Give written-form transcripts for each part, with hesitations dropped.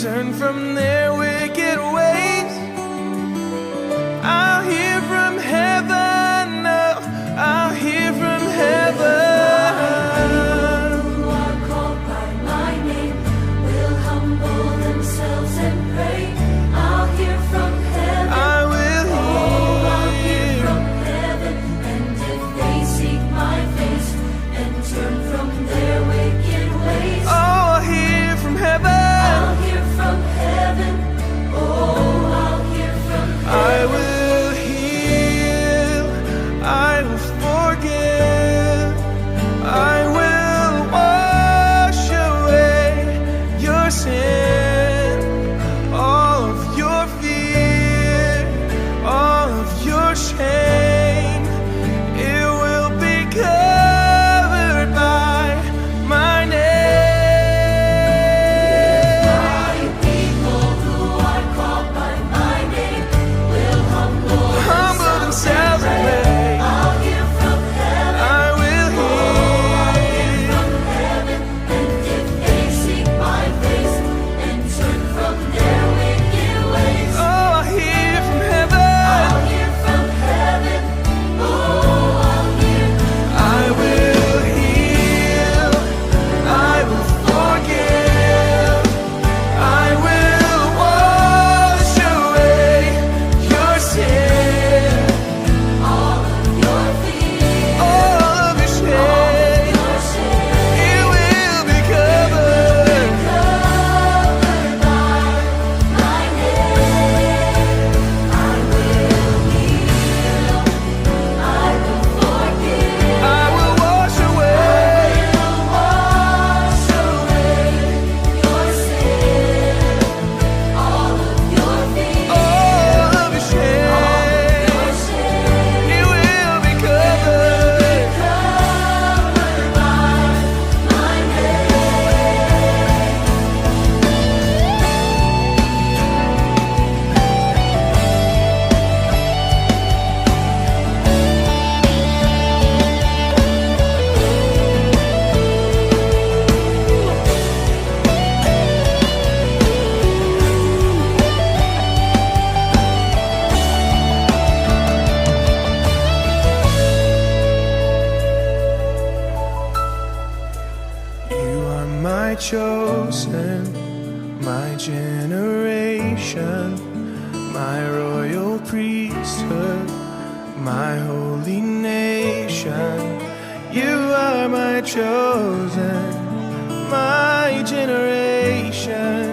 turn from their wicked ways. I'll hear from heaven, no, I'll hear from heaven. Who are called by my name will humble themselves and pray. I'll hear from heaven. I will I'll hear hear. from heaven. And if they seek my face and turn from their wicked ways, Oh, I'll hear from heaven. I'll hear from heaven. Oh, I'll hear from I heaven. will heal, I will forgive, I will wash away your sin, all of your fear, all of your shame. It will be covered by my name. My people who are called by my name will humble Themselves and pray. I'll hear from heaven. I will hear. From heaven, and if they seek my face and turn from their wicked ways, Oh, I'll hear from heaven. I'll hear from heaven. Oh, I'll hear. I will heal. I will forgive. I will wash away your sin, All of your fear, all of your shame. your shame, It will be covered. covered by my name. I will heal. I will forgive. I will wash away. Wash away your sin, all of your fear, All of your shame. your shame, It will be covered. covered by my You are my chosen, my generation, my royal priesthood, my holy nation. You are my chosen, my generation,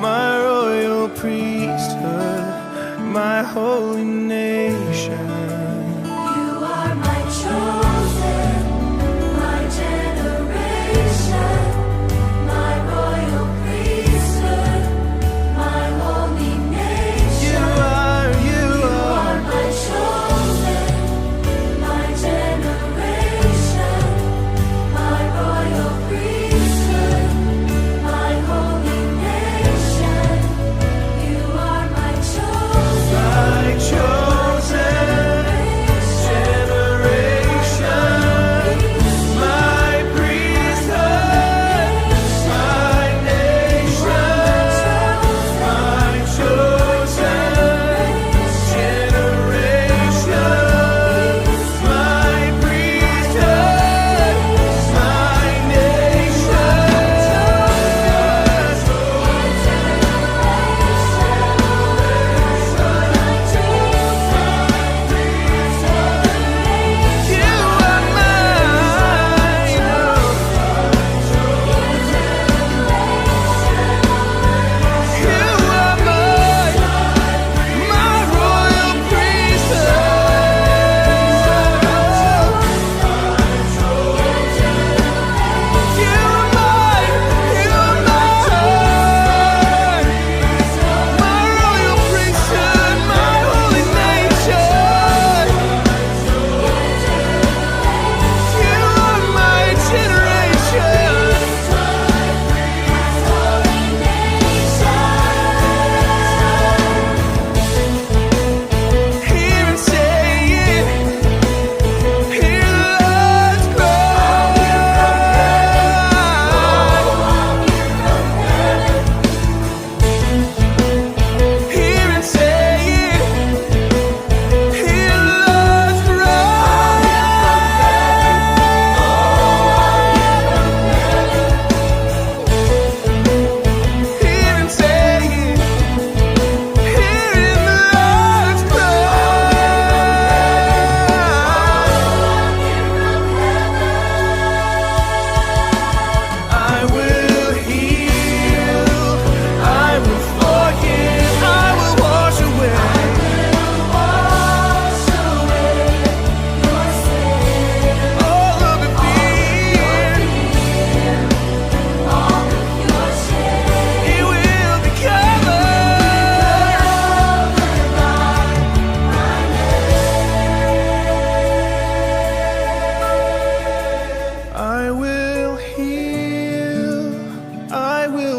my royal priesthood, my holy nation. You are my chosen, my generation, my royal priesthood, my holy nation. You are My chosen, my generation, my royal priesthood, my holy nation. You are my chosen. my chosen.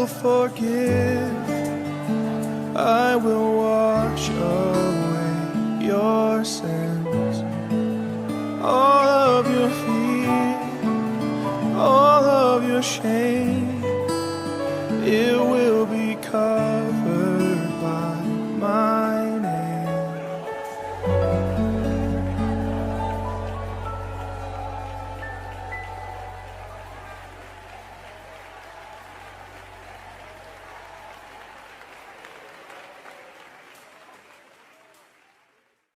forgive. I will wash away your sins, all of your fear, all of your shame. It will be covered